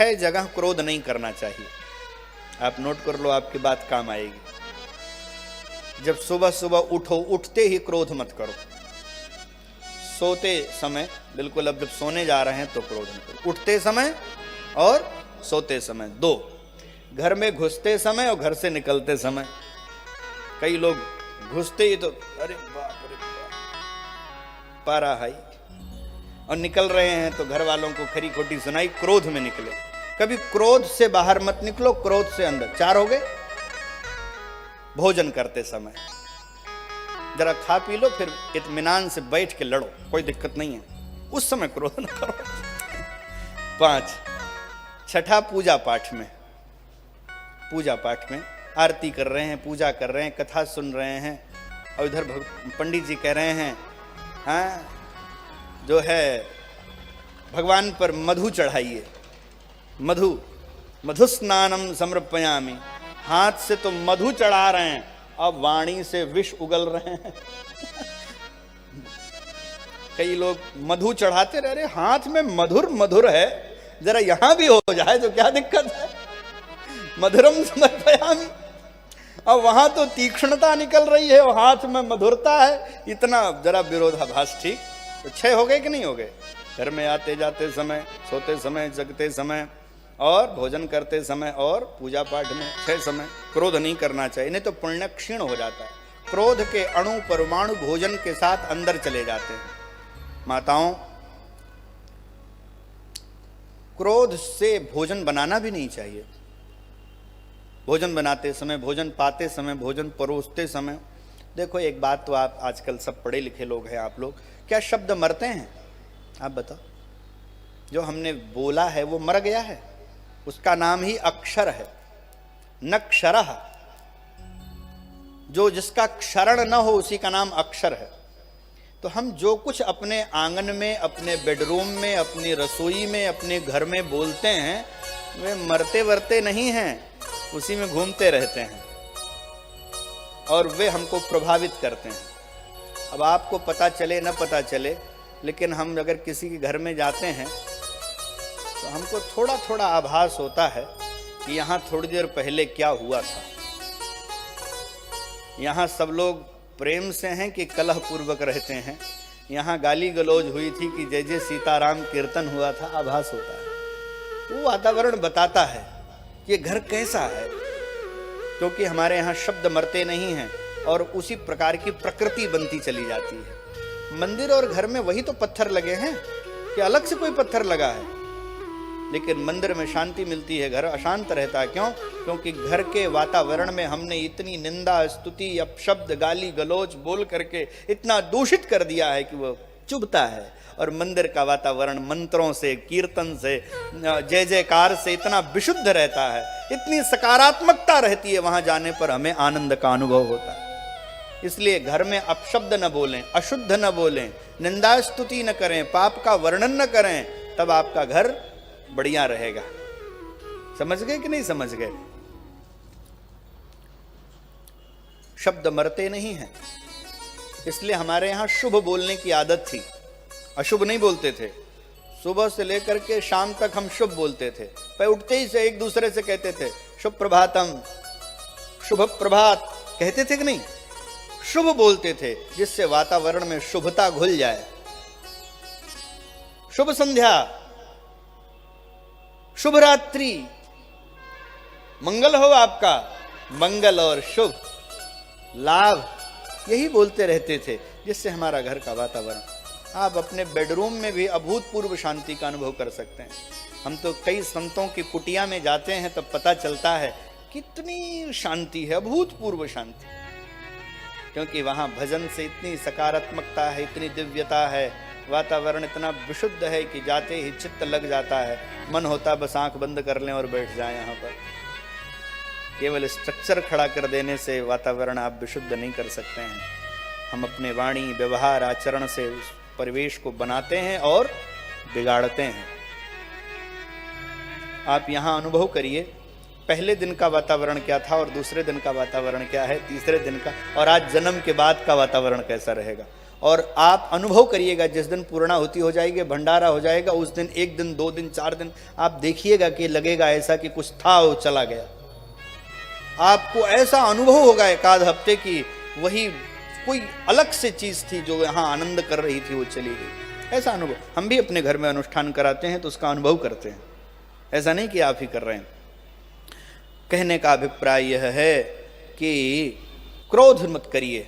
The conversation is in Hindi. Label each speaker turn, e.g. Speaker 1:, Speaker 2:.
Speaker 1: 6 जगह क्रोध नहीं करना चाहिए। आप नोट कर लो, आपकी बात काम आएगी। जब सुबह सुबह उठो, उठते ही क्रोध मत करो। सोते समय बिल्कुल, अब जब सोने जा रहे हैं तो क्रोध मत करो। उठते समय और सोते समय 2। घर में घुसते समय और घर से निकलते समय। कई लोग घुसते ही तो अरे बाप रे बाप, पारा हाई, और निकल रहे हैं तो घर वालों को खरी खोटी सुनाई, क्रोध में निकले। कभी क्रोध से बाहर मत निकलो, क्रोध से अंदर। 4 हो गए। भोजन करते समय जरा खा पी लो, फिर इत्मीनान से बैठ के लड़ो, कोई दिक्कत नहीं है, उस समय क्रोध न करो। 5, छठा पूजा पाठ में। पूजा पाठ में आरती कर रहे हैं, पूजा कर रहे हैं, कथा सुन रहे हैं, और इधर पंडित जी कह रहे हैं हाँ जो है भगवान पर मधु चढ़ाइए, मधु स्नानम समर्पयामि। हाथ से तो मधु चढ़ा रहे हैं, अब वाणी से विष उगल रहे हैं। कई लोग मधु चढ़ाते रह रहे, हाथ में मधुर है, जरा यहां भी हो जाए तो क्या दिक्कत है। मधुरम समर्पयामि, अब वहां तो तीक्ष्णता निकल रही है और हाथ में मधुरता है, इतना जरा विरोधाभास। ठीक तो 6 हो गए कि नहीं हो गए? घर में आते जाते समय, सोते समय, जगते समय, और भोजन करते समय, और पूजा पाठ में 6 समय क्रोध नहीं करना चाहिए, नहीं तो पुण्य क्षीण हो जाता है। क्रोध के अणु परमाणु भोजन के साथ अंदर चले जाते हैं। माताओं, क्रोध से भोजन बनाना भी नहीं चाहिए। भोजन बनाते समय, भोजन पाते समय, भोजन परोसते समय, देखो एक बात तो आप आजकल सब पढ़े लिखे लोग हैं आप लोग, क्या शब्द मरते हैं? आप बताओ। जो हमने बोला है वो मर गया है, उसका नाम ही अक्षर है, न क्षरः। जो जिसका क्षरण न हो उसी का नाम अक्षर है। तो हम जो कुछ अपने आंगन में, अपने बेडरूम में, अपनी रसोई में, अपने घर में बोलते हैं, वे मरते वरते नहीं हैं, उसी में घूमते रहते हैं और वे हमको प्रभावित करते हैं। अब आपको पता चले न पता चले, लेकिन हम अगर किसी के घर में जाते हैं तो हमको थोड़ा थोड़ा आभास होता है कि यहाँ थोड़ी देर पहले क्या हुआ था। यहाँ सब लोग प्रेम से हैं कि कलह पूर्वक रहते हैं। यहाँ गाली गलौज हुई थी कि जय जय सीताराम कीर्तन हुआ था। आभास होता है, वो वातावरण बताता है कि घर कैसा है, क्योंकि हमारे यहाँ शब्द मरते नहीं हैं और उसी प्रकार की प्रकृति बनती चली जाती है। मंदिर और घर में वही तो पत्थर लगे हैं कि अलग से कोई पत्थर लगा है, लेकिन मंदिर में शांति मिलती है, घर अशांत रहता है। क्यों? क्योंकि घर के वातावरण में हमने इतनी निंदा, स्तुति, अपशब्द, गाली गलौज बोल करके इतना दूषित कर दिया है कि वो चुभता है। और मंदिर का वातावरण मंत्रों से, कीर्तन से, जय जयकार से इतना विशुद्ध रहता है, इतनी सकारात्मकता रहती है, वहां जाने पर हमें आनंद का अनुभव होता है। इसलिए घर में अपशब्द न बोलें, अशुद्ध न बोलें, निंदा स्तुति न करें, पाप का वर्णन न करें, तब आपका घर बढ़िया रहेगा। समझ गए कि नहीं समझ गए? शब्द मरते नहीं हैं, इसलिए हमारे यहां शुभ बोलने की आदत थी, अशुभ नहीं बोलते थे। सुबह से लेकर के शाम तक हम शुभ बोलते थे। पर उठते ही से एक दूसरे से कहते थे शुभ प्रभातम, शुभ प्रभात, कहते थे कि नहीं? शुभ बोलते थे, जिससे वातावरण में शुभता घुल जाए। शुभ संध्या, शुभ रात्रि, मंगल हो आपका, मंगल और शुभ लाभ, यही बोलते रहते थे, जिससे हमारा घर का वातावरण। आप अपने बेडरूम में भी अभूतपूर्व शांति का अनुभव कर सकते हैं। हम तो कई संतों की कुटिया में जाते हैं तब पता चलता है कितनी शांति है, अभूतपूर्व शांति, क्योंकि वहाँ भजन से इतनी सकारात्मकता है, इतनी दिव्यता है, वातावरण इतना विशुद्ध है कि जाते ही चित्त लग जाता है, मन होता बस आंख बंद कर लें और बैठ जाएं। यहाँ पर केवल स्ट्रक्चर खड़ा कर देने से वातावरण आप विशुद्ध नहीं कर सकते हैं। हम अपने वाणी, व्यवहार, आचरण से उस परिवेश को बनाते हैं और बिगाड़ते हैं। आप यहाँ अनुभव करिए, पहले दिन का वातावरण क्या था और दूसरे दिन का वातावरण क्या है, तीसरे दिन का, और आज जन्म के बाद का वातावरण कैसा रहेगा। और आप अनुभव करिएगा, जिस दिन पूर्णाहुति हो जाएगी, भंडारा हो जाएगा, उस दिन 1 दिन 2 दिन 4 दिन आप देखिएगा कि लगेगा ऐसा कि कुछ था वो चला गया। आपको ऐसा अनुभव होगा 1 हफ्ते की वही कोई अलग से चीज थी जो यहाँ आनंद कर रही थी वो चली गई। ऐसा अनुभव हम भी अपने घर में अनुष्ठान कराते हैं तो उसका अनुभव करते हैं, ऐसा नहीं कि आप ही कर रहे हैं। कहने का अभिप्राय यह है कि क्रोध मत करिए,